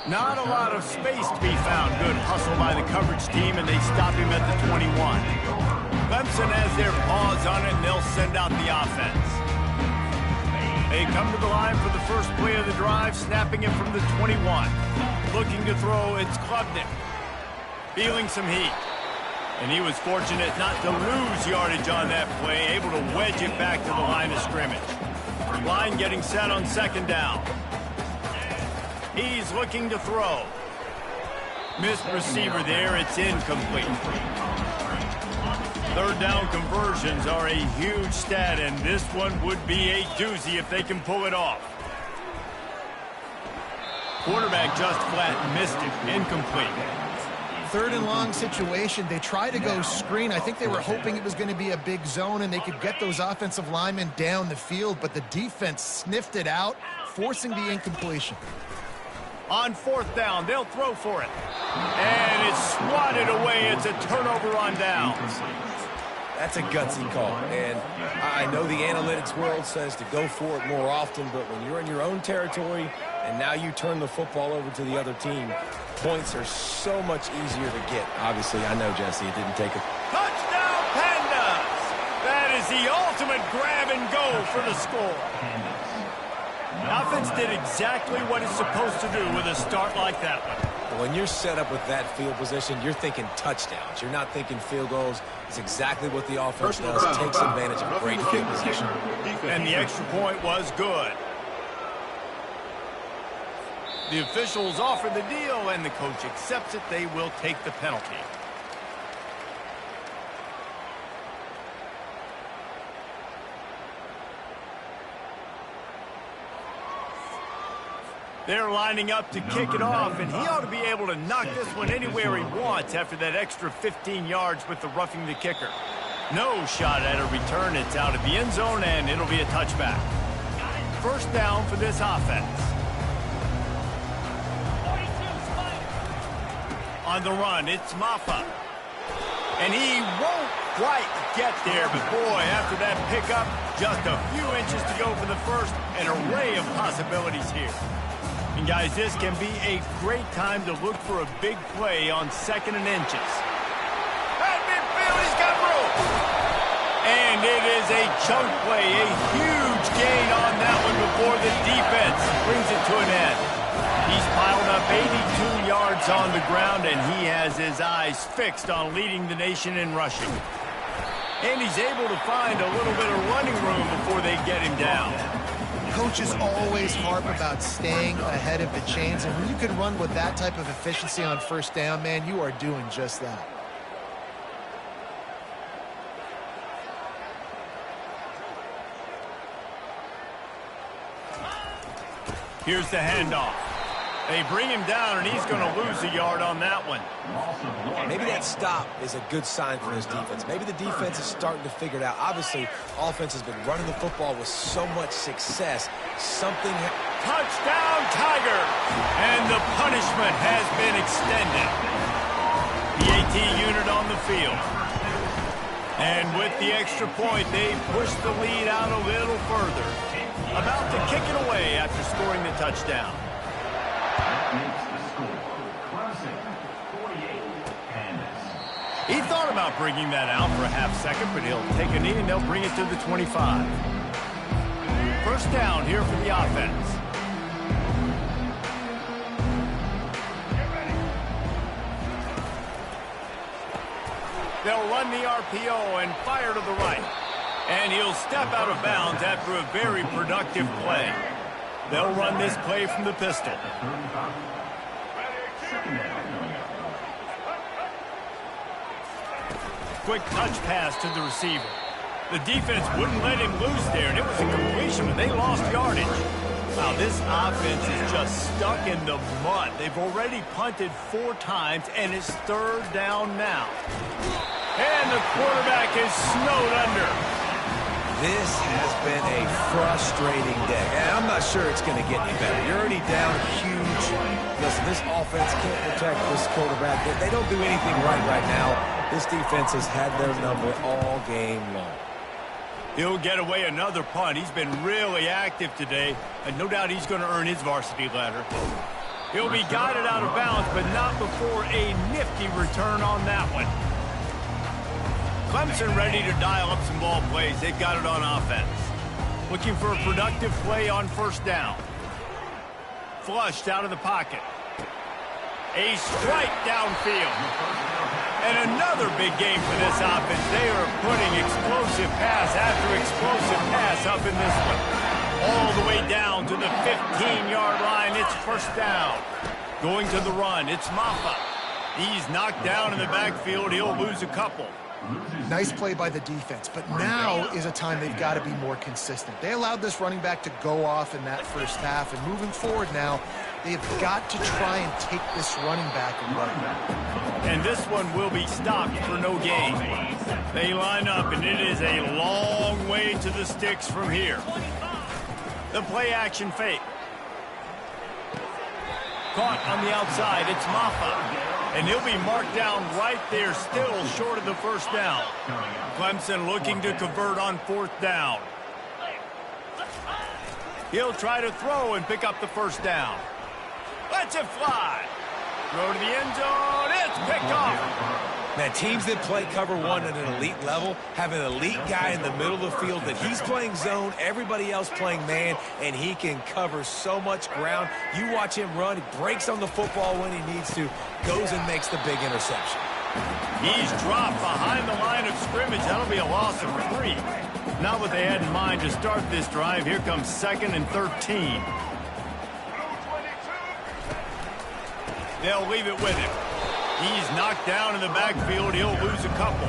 Speaker 1: Not a lot of space to be found. Good hustle by the coverage team, and they stop him at the 21. Clemson has their paws on it, and they'll send out the offense. They come to the line for the first play of the drive, snapping it from the 21. Looking to throw, it's Klubnik. Feeling some heat. And he was fortunate not to lose yardage on that play, able to wedge it back to the line of scrimmage. Line getting set on 2nd down. He's looking to throw. Missed receiver there, it's incomplete. 3rd down conversions are a huge stat, and this one would be a doozy if they can pull it off. Quarterback just flat missed it, incomplete.
Speaker 2: 3rd and long situation. They try to go screen. I think they were hoping it was going to be a big zone and they could get those offensive linemen down the field, but the defense sniffed it out, forcing the incompletion.
Speaker 1: On 4th down, they'll throw for it. And it's swatted away. It's a turnover on downs.
Speaker 3: That's a gutsy call, and I know the analytics world says to go for it more often, but when you're in your own territory and now you turn the football over to the other team, points are so much easier to get. Obviously, I know, Jesse, it didn't take a...
Speaker 1: Touchdown, Pandas! That is the ultimate grab and go for the score. The offense did exactly what it's supposed to do with a start like that one.
Speaker 3: When you're set up with that field position, you're thinking touchdowns. You're not thinking field goals. It's exactly what the offense does. Takes advantage of great field position.
Speaker 1: And the extra point was good. The officials offer the deal, and the coach accepts it. They will take the penalty. They're lining up to kick it off, and he ought to be able to knock this one anywhere he wants after that extra 15 yards with the roughing the kicker. No shot at a return. It's out of the end zone, and it'll be a touchback. 1st down for this offense. On the run, it's Maffa. And he won't quite get there, but boy, after that pickup, just a few inches to go for the first. An array of possibilities here. And guys, this can be a great time to look for a big play on 2nd and inches. At midfield, he's got room. And it is a chunk play, a huge gain on that one before the defense brings it to an end. He's piled up 82 yards on the ground, and he has his eyes fixed on leading the nation in rushing. And he's able to find a little bit of running room before they get him down.
Speaker 2: Coaches always harp about staying ahead of the chains, and when you can run with that type of efficiency on 1st down, man, you are doing just that.
Speaker 1: Here's the handoff. They bring him down, and he's going to lose a yard on that one.
Speaker 3: Maybe that stop is a good sign for this defense. Maybe the defense is starting to figure it out. Obviously, offense has been running the football with so much success.
Speaker 1: Touchdown, Tiger! And the punishment has been extended. The AT unit on the field. And with the extra point, they push the lead out a little further. About to kick it away after scoring the touchdown. He thought about bringing that out for a half second, but he'll take a knee and they'll bring it to the 25. 1st down here for the offense. They'll run the RPO and fire to the right. And he'll step out of bounds after a very productive play. They'll run this play from the pistol. quick touch pass to the receiver. The defense wouldn't let him loose there, and it was a completion, but they lost yardage. Wow, this offense is just stuck in the mud. They've already punted 4 times, and it's 3rd down now. And the quarterback is snowed under.
Speaker 3: This has been a frustrating day, and I'm not sure it's going to get any better. You're already down huge. Listen, this offense can't protect this quarterback. They don't do anything right now. This defense has had their number all game long.
Speaker 1: He'll get away another punt. He's been really active today, and no doubt he's going to earn his varsity letter. He'll be guided out of bounds, but not before a nifty return on that one. Clemson ready to dial up some ball plays. They've got it on offense. Looking for a productive play on 1st down. Flushed out of the pocket. A strike downfield. And another big game for this offense. They are putting explosive pass after explosive pass up in this one. All the way down to the 15-yard line. It's 1st down. Going to the run. It's Maffa. He's knocked down in the backfield. He'll lose a couple.
Speaker 2: Nice play by the defense, but now is a time they've got to be more consistent. They allowed this running back to go off in that 1st half, and moving forward now, they've got to try and take this running back away.
Speaker 1: And this one will be stopped for no gain. They line up, and it is a long way to the sticks from here. The play-action fake. Caught on the outside. It's Maffa. And he'll be marked down right there, still short of the 1st down. Clemson looking to convert on 4th down. He'll try to throw and pick up the 1st down. Lets it fly. Throw to the end zone. It's picked off.
Speaker 3: Man, teams that play cover 1 at an elite level have an elite guy in the middle of the field that he's playing zone, everybody else playing man, and he can cover so much ground. You watch him run, he breaks on the football when he needs to, goes and makes the big interception.
Speaker 1: He's dropped behind the line of scrimmage. That'll be a loss of 3. Not what they had in mind to start this drive. Here comes 2nd and 13. They'll leave it with him. He's knocked down in the backfield. He'll lose a couple.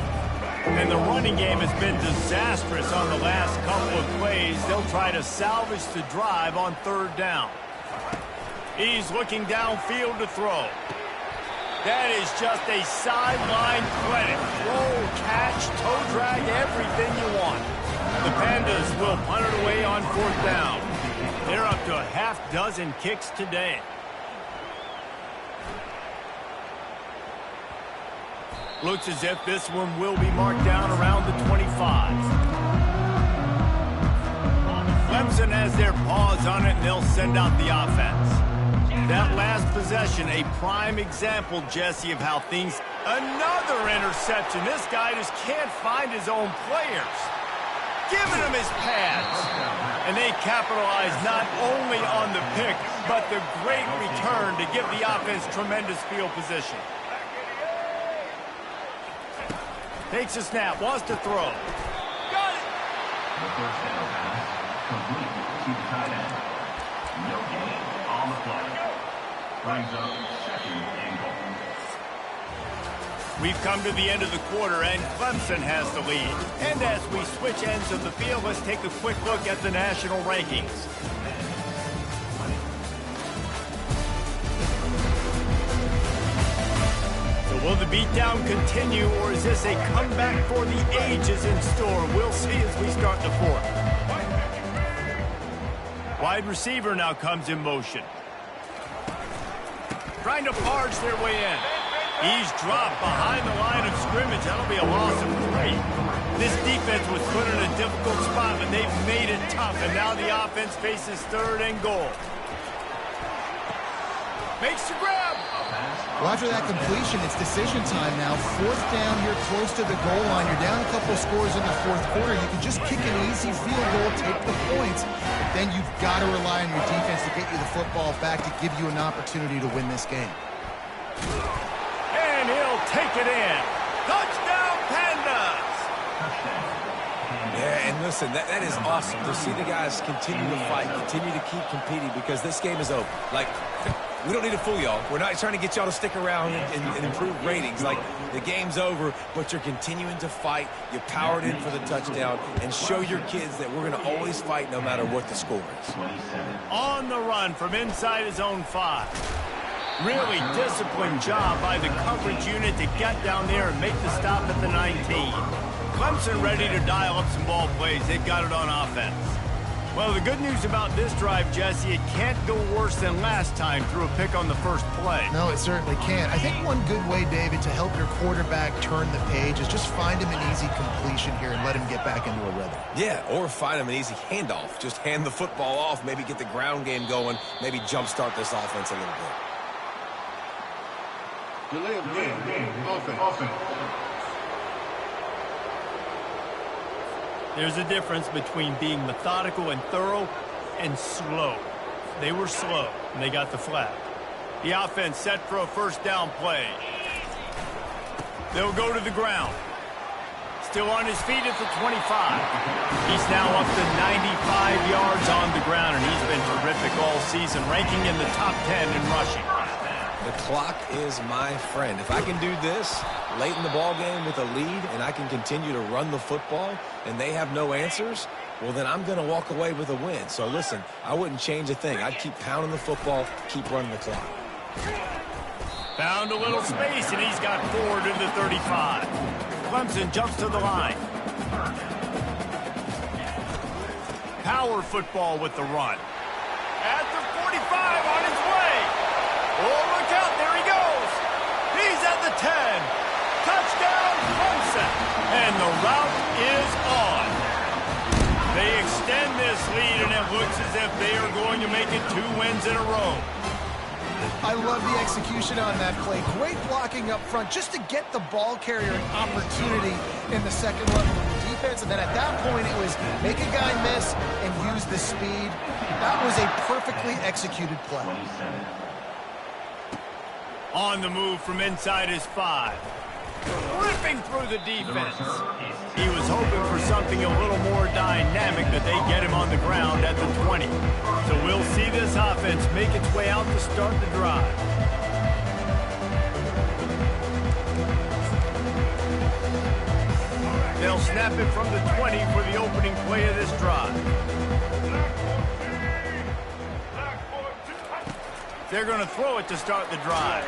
Speaker 1: And the running game has been disastrous on the last couple of plays. They'll try to salvage the drive on 3rd down. He's looking downfield to throw. That is just a sideline credit. Throw, catch, toe drag, everything you want. The Pandas will punt it away on 4th down. They're up to a half-dozen kicks today. Looks as if this one will be marked down around the 25. Clemson has their paws on it, and they'll send out the offense. That last possession, a prime example, Jesse, of how things... Another interception. This guy just can't find his own players. Giving him his pads. And they capitalize not only on the pick, but the great return to give the offense tremendous field position. Takes a snap, wants to throw. Got it!
Speaker 4: The 1st down pass, complete to the tight end. No gain on the play. Brings up 2nd and goal.
Speaker 1: We've come to the end of the quarter, and Clemson has the lead. And as we switch ends of the field, let's take a quick look at the national rankings. Will the beatdown continue, or is this a comeback for the ages in store? We'll see as we start the 4th. Wide receiver now comes in motion. Trying to barge their way in. He's dropped behind the line of scrimmage. That'll be a loss of 3. This defense was put in a difficult spot, but they've made it tough, and now the offense faces 3rd and goal. Makes the grab.
Speaker 2: Well, after that completion, it's decision time now. 4th down here close to the goal line. You're down a couple of scores in the 4th quarter. You can just kick an easy field goal, take the points, but then you've got to rely on your defense to get you the football back to give you an opportunity to win this game.
Speaker 1: And he'll take it in. Touchdown, Pandas!
Speaker 3: Yeah, and listen, that is awesome to see the guys continue to fight, continue to keep competing, because this game is over. Like, We don't need to fool y'all. We're not trying to get y'all to stick around and improve ratings. Like, the game's over, but you're continuing to fight. You powered in for the touchdown, and show your kids that we're going to always fight no matter what the score is.
Speaker 1: On the run from inside his own 5. Really disciplined job by the coverage unit to get down there and make the stop at the 19. Clemson ready to dial up some ball plays. They got it on offense. Well, the good news about this drive, Jesse, it can't go worse than last time through a pick on the first play.
Speaker 2: No, it certainly can't. I think one good way, David, to help your quarterback turn the page is just find him an easy completion here and let him get back into a rhythm.
Speaker 3: Yeah, or find him an easy handoff. Just hand the football off, maybe get the ground game going, maybe jumpstart this offense a little bit.
Speaker 1: Delay of game. Offense. There's a difference between being methodical and thorough and slow. They were slow, and they got the flag. The offense set for a first down play. They'll go to the ground. Still on his feet at the 25. He's now up to 95 yards on the ground, and he's been terrific all season, ranking in the top 10 in rushing.
Speaker 3: The clock is my friend. If I can do this late in the ball game with a lead and I can continue to run the football and they have no answers, well, then I'm going to walk away with a win. So listen, I wouldn't change a thing. I'd keep pounding the football, keep running the clock.
Speaker 1: Found a little space, and he's got 4 to the 35. Clemson jumps to the line. Power football with the run. At the 45 on his way. Oh, look out, there he goes. He's at the 10. Touchdown, Clemson. And the route is on. They extend this lead, and it looks as if they are going to make it 2 wins in a row.
Speaker 2: I love the execution on that play. Great blocking up front just to get the ball carrier an opportunity in the second level of the defense. And then at that point, it was make a guy miss and use the speed. That was a perfectly executed play.
Speaker 1: On the move from inside his 5. Ripping through the defense. He was hoping for something a little more dynamic, that they get him on the ground at the 20. So we'll see this offense make its way out to start the drive. They'll snap it from the 20 for the opening play of this drive. They're going to throw it to start the drive.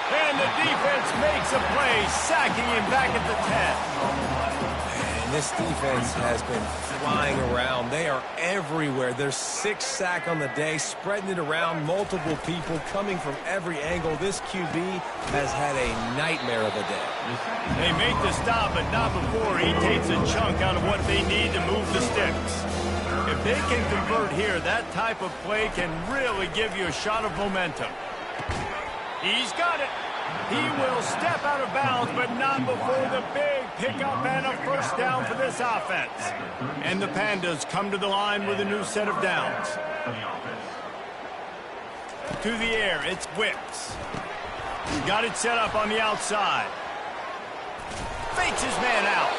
Speaker 1: And the defense makes a play, sacking him back at the 10.
Speaker 3: And this defense has been flying around. They are everywhere. There's 6 sacks on the day, spreading it around, multiple people coming from every angle. This QB has had a nightmare of a day.
Speaker 1: They make the stop, but not before he takes a chunk out of what they need to move the sticks. If they can convert here, that type of play can really give you a shot of momentum. He's got it. He will step out of bounds, but not before the big pickup and a first down for this offense. And the Pandas come to the line with a new set of downs. To the air, it's Wicks. Got it set up on the outside. Fakes his man out.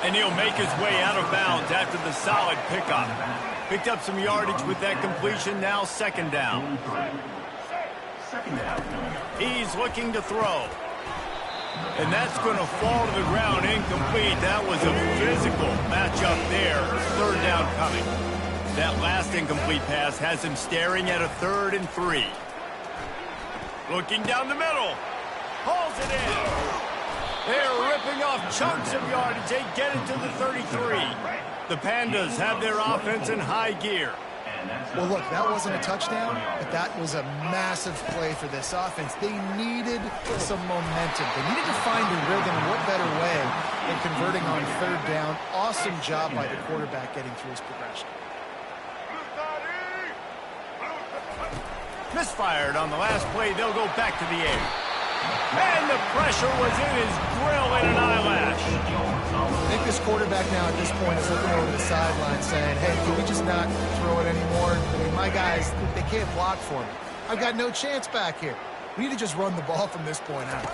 Speaker 1: And he'll make his way out of bounds after the solid pickup. Picked up some yardage with that completion, now second down. He's looking to throw. And that's going to fall to the ground incomplete. That was a physical matchup there. Third down coming. That last incomplete pass has him staring at a 3rd and 3. Looking down the middle. Hauls it in. They're ripping off chunks of yardage. They get it to the 33. The Pandas have their offense in high gear.
Speaker 2: Well, look, that wasn't a touchdown, but that was a massive play for this offense. They needed some momentum. They needed to find a rhythm. What better way than converting on 3rd down? Awesome job by the quarterback getting through his progression.
Speaker 1: Misfired on the last play. They'll go back to the air. And the pressure was in his grill in an eyelash.
Speaker 2: I think this quarterback now at this point is looking over the sideline saying, hey, can we just not throw it anymore? I mean, my guys, they can't block for me. I've got no chance back here. We need to just run the ball from this point out.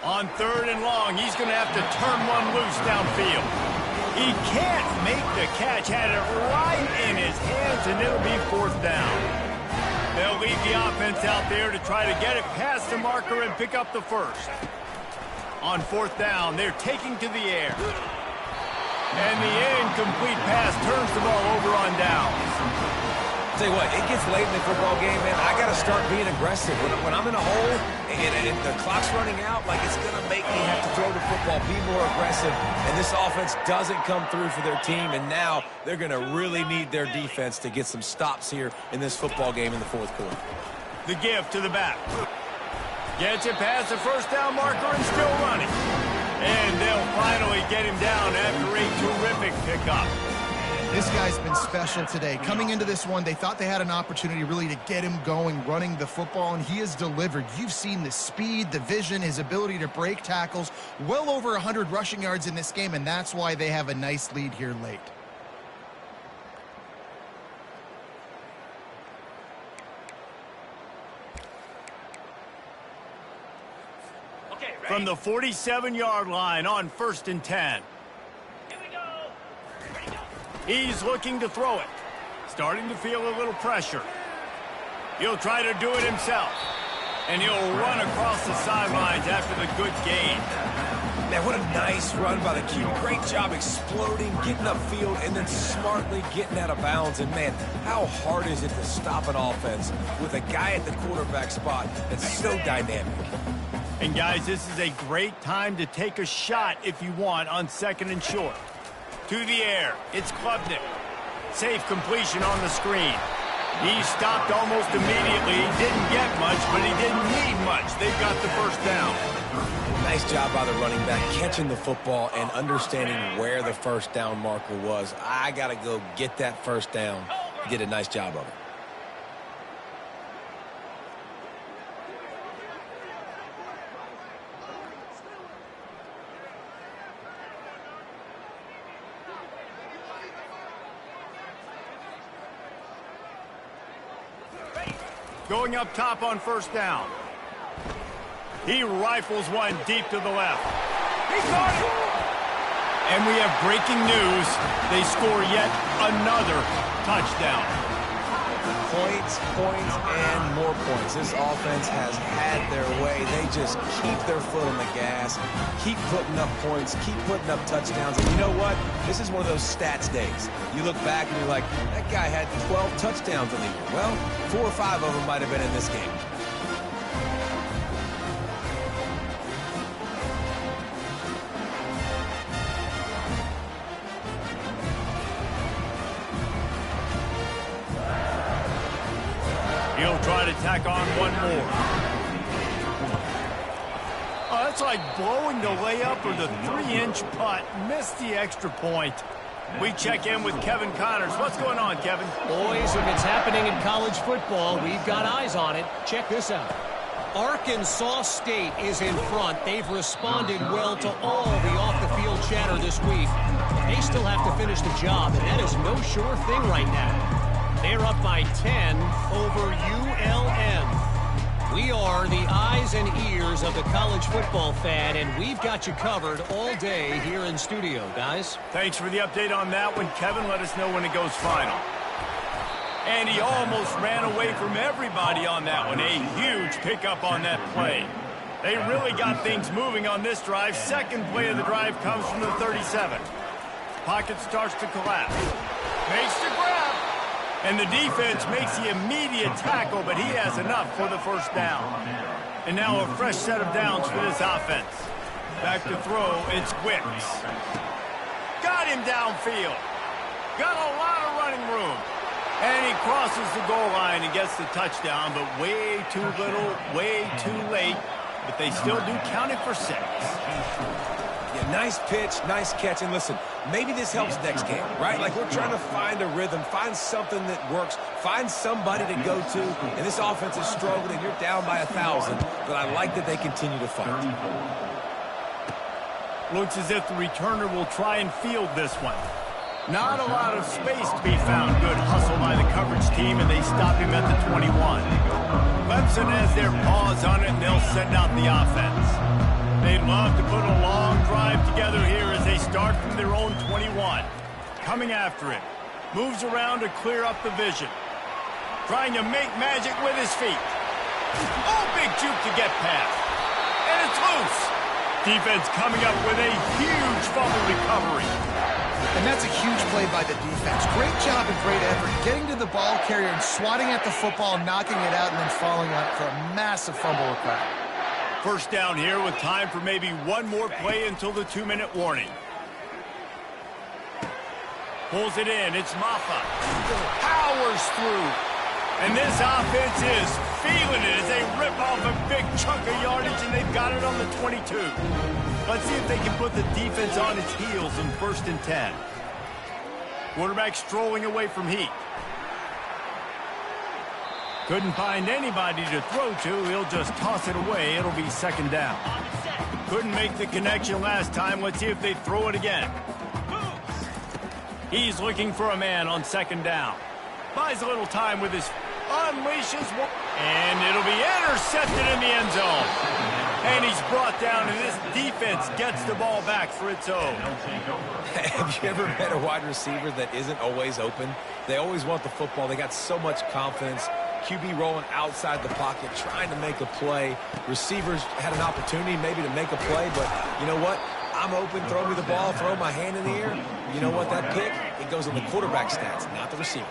Speaker 1: On 3rd and long, he's going to have to turn one loose downfield. He can't make the catch. Had it right in his hands, and it'll be 4th down. They'll lead the offense out there to try to get it past the marker and pick up the first. On fourth down, they're taking to the air. And the incomplete pass turns the ball over on downs.
Speaker 3: Tell you what, it gets late in the football game, man. I got to start being aggressive. When I'm in a hole and the clock's running out, like it's going to make me have to throw the football, be more aggressive. And this offense doesn't come through for their team, and now they're going to really need their defense to get some stops here in this football game in the fourth quarter.
Speaker 1: The give to the back. Gets it past the first down marker and still running. And they'll finally get him down after a terrific pickup.
Speaker 2: This guy's been special today. Coming into this one, they thought they had an opportunity really to get him going, running the football, and he has delivered. You've seen the speed, the vision, his ability to break tackles, well over 100 rushing yards in this game, and that's why they have a nice lead here late.
Speaker 1: From the 47-yard line on 1st and 10. He's looking to throw it. Starting to feel a little pressure. He'll try to do it himself. And he'll run across the sidelines after the good gain.
Speaker 3: Man, what a nice run by the Q. Great job exploding, getting upfield, and then smartly getting out of bounds. And, man, how hard is it to stop an offense with a guy at the quarterback spot that's so dynamic?
Speaker 1: And, guys, this is a great time to take a shot if you want on 2nd and short. To the air, it's Klubnik. Safe completion on the screen. He stopped almost immediately. He didn't get much, but he didn't need much. They've got the first down.
Speaker 3: Nice job by the running back, catching the football and understanding where the first down marker was. I got to go get that first down. He did a nice job of it.
Speaker 1: Going up top on 1st down. He rifles one deep to the left. He caught it! And we have breaking news. They score yet another touchdown.
Speaker 3: Points, and more points. This offense has had their way. They just keep their foot on the gas, keep putting up points, keep putting up touchdowns. And you know what? This is one of those stats days. You look back and you're like, that guy had 12 touchdowns on the year. Well, 4 or 5 of them might have been in this game.
Speaker 1: He'll try to tack on one more. Oh, that's like blowing the layup or the 3-inch putt. Missed the extra point. We check in with Kevin Connors. What's going on, Kevin?
Speaker 5: Boys, if it's happening in college football, we've got eyes on it. Check this out. Arkansas State is in front. They've responded well to all the off-the-field chatter this week. They still have to finish the job, and that is no sure thing right now. They're up by 10 over ULM. We are the eyes and ears of the college football fan, and we've got you covered all day here in studio, guys.
Speaker 1: Thanks for the update on that one, Kevin. Let us know when it goes final. And he almost ran away from everybody on that one. A huge pickup on that play. They really got things moving on this drive. Second play of the drive comes from the 37. Pocket starts to collapse. Makes the grab. And the defense makes the immediate tackle, but he has enough for the first down. And now a fresh set of downs for this offense. Back to throw, it's Wicks. Got him downfield. Got a lot of running room. And he crosses the goal line and gets the touchdown, but way too little, way too late. But they still do count it for 6.
Speaker 3: Yeah, nice pitch, nice catch. And listen, maybe this helps next game, right? Like we're trying to find a rhythm, find something that works, find somebody to go to. And this offense is struggling. You're down by 1,000, but I like that they continue to fight.
Speaker 1: Looks as if the returner will try and field this one. Not a lot of space to be found. Good hustle by the coverage team, and they stop him at the 21. Clemson has their paws on it, and they'll send out the offense. They'd love to put a long drive together here as they start from their own 21. Coming after it. Moves around to clear up the vision. Trying to make magic with his feet. Oh, big juke to get past. And it's loose. Defense coming up with a huge fumble recovery.
Speaker 2: And that's a huge play by the defense. Great job and great effort getting to the ball carrier and swatting at the football, knocking it out, and then following up for a massive fumble recovery.
Speaker 1: First down here with time for maybe one more play until the 2-minute warning. Pulls it in. It's Maffa. Powers through. And this offense is feeling it as they rip off a big chunk of yardage, and they've got it on the 22. Let's see if they can put the defense on its heels in 1st and 10. Quarterback strolling away from heat. Couldn't find anybody to throw to. He'll just toss it away. It'll be 2nd down. Couldn't make the connection last time. Let's see if they throw it again. He's looking for a man on 2nd down. Buys a little time with his unleashes one. And it'll be intercepted in the end zone. And he's brought down, and this defense gets the ball back for its own.
Speaker 3: Have you ever met a wide receiver that isn't always open? They always want the football. They got so much confidence. QB rolling outside the pocket, trying to make a play. Receivers had an opportunity maybe to make a play, but you know what? I'm open, throw me the ball, throw my hand in the air. You know what, that pick, it goes on the quarterback stats, not the receivers.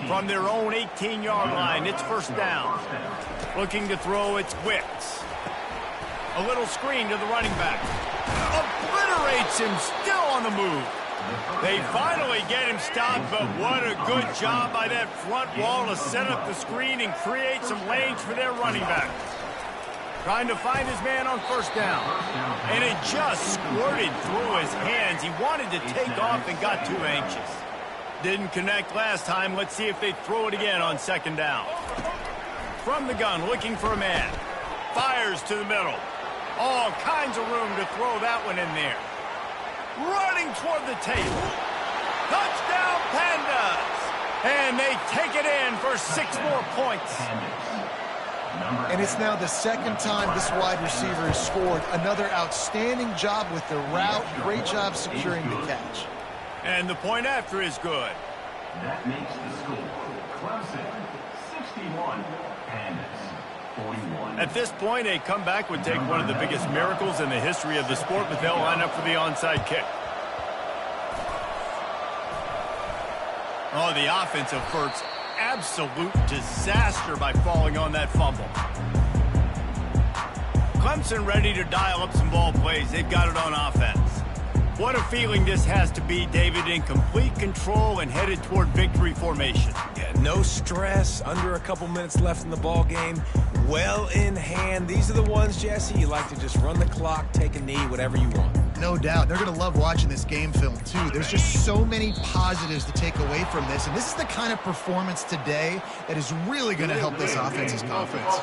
Speaker 1: From their own 18-yard line, it's 1st down. Looking to throw, it's Wicks. A little screen to the running back. Obliterates him, still on the move. They finally get him stopped, but what a good job by that front wall to set up the screen and create some lanes for their running back. Trying to find his man on 1st down. And it just squirted through his hands. He wanted to take off and got too anxious. Didn't connect last time. Let's see if they throw it again on 2nd down. From the gun, looking for a man. Fires to the middle. All kinds of room to throw that one in there. Running toward the table. Touchdown, Pandas! And they take it in for 6 more points.
Speaker 2: And it's now the 2nd time this wide receiver has scored. Another outstanding job with the route. Great job securing the catch.
Speaker 1: And the point after is good.
Speaker 4: That makes the score. Clemson, 61. Pandas, 41.
Speaker 1: At this point, a comeback would take one of the biggest miracles in the history of the sport, but they'll line up for the onside kick. Oh, the offense averts absolute disaster by falling on that fumble. Clemson ready to dial up some ball plays. They've got it on offense. What a feeling this has to be, David, in complete control and headed toward victory formation.
Speaker 3: Yeah, no stress, under a couple minutes left in the ball game, well in hand. These are the ones, Jesse, you like to just run the clock, take a knee, whatever you want.
Speaker 2: No doubt. They're going to love watching this game film, too. There's just so many positives to take away from this, and this is the kind of performance today that is really going to help this offense's confidence.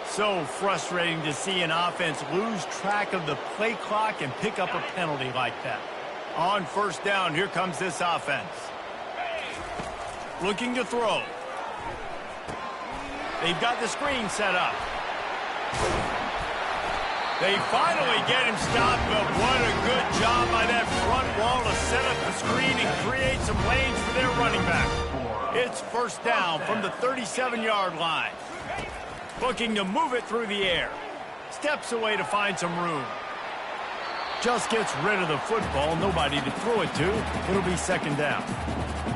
Speaker 1: So frustrating to see an offense lose track of the play clock and pick up a penalty like that. On 1st down, here comes this offense. Looking to throw. They've got the screen set up. They finally get him stopped, but what a good job by that front wall to set up the screen and create some lanes for their running back. It's 1st down from the 37-yard line. Looking to move it through the air. Steps away to find some room. Just gets rid of the football. Nobody to throw it to. It'll be 2nd down.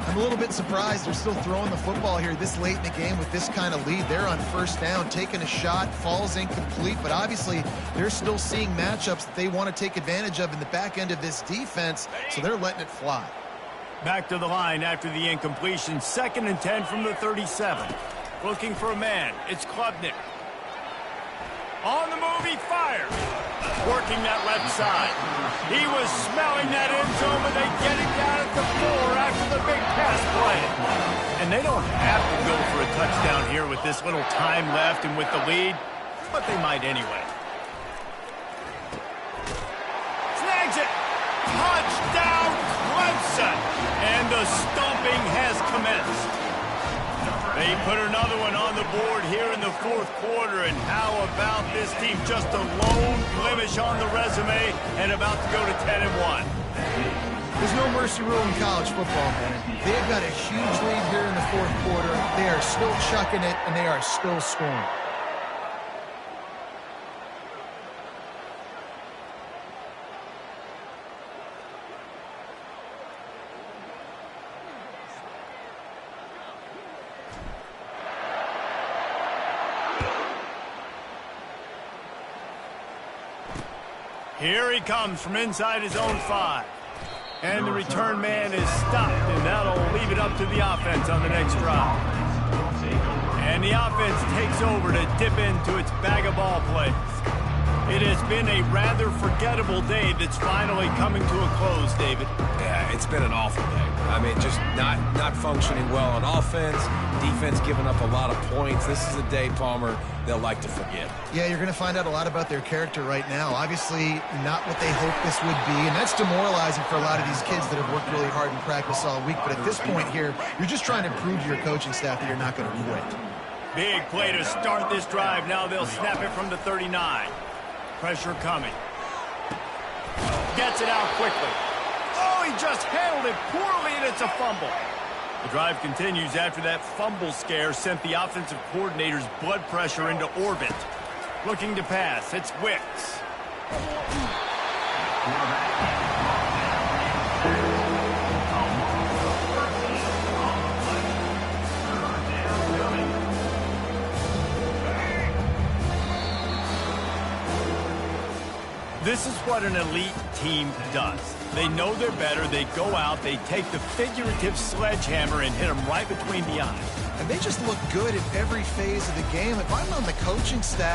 Speaker 2: I'm a little bit surprised they're still throwing the football here this late in the game with this kind of lead. They're on 1st down, taking a shot, falls incomplete, but obviously they're still seeing matchups that they want to take advantage of in the back end of this defense, so they're letting it fly.
Speaker 1: Back to the line after the incompletion. 2nd and 10 from the 37. Looking for a man. It's Klubnik. On the move, he fires. Working that left side. He was smelling that end zone, but they get him down at the floor after the big pass play. And they don't have to go for a touchdown here with this little time left and with the lead, but they might anyway. Snags it. Touchdown, Clemson. And the stomping has commenced. They put another one on the board here in the 4th quarter, and how about this team? Just a lone blemish on the resume and about to go to 10-1.
Speaker 2: There's no mercy mercy rule in college football, man. They've got a huge lead here in the fourth quarter. They are still chucking it, and they are still scoring.
Speaker 1: Here he comes from inside his own 5. And the return man is stopped, and that'll leave it up to the offense on the next drive. And the offense takes over to dip into its bag of ball plays. It has been a rather forgettable day that's finally coming to a close, David.
Speaker 3: Yeah, it's been an awful day. I mean, just not functioning well on offense, defense giving up a lot of points. This is a day, Palmer, they'll like to forget.
Speaker 2: Yeah, you're going to find out a lot about their character right now. Obviously, not what they hoped this would be, and that's demoralizing for a lot of these kids that have worked really hard in practice all week. But at this point here, you're just trying to prove to your coaching staff that you're not going to quit.
Speaker 1: Big play to start this drive. Now they'll snap it from the 39. Pressure coming. Gets it out quickly. Oh, he just handled it poorly, and it's a fumble. The drive continues after that fumble scare sent the offensive coordinator's blood pressure into orbit. Looking to pass. It's Wicks. This is what an elite team does. They know they're better. They go out. They take the figurative sledgehammer and hit them right between the eyes.
Speaker 2: And they just look good in every phase of the game. If I'm on the coaching staff,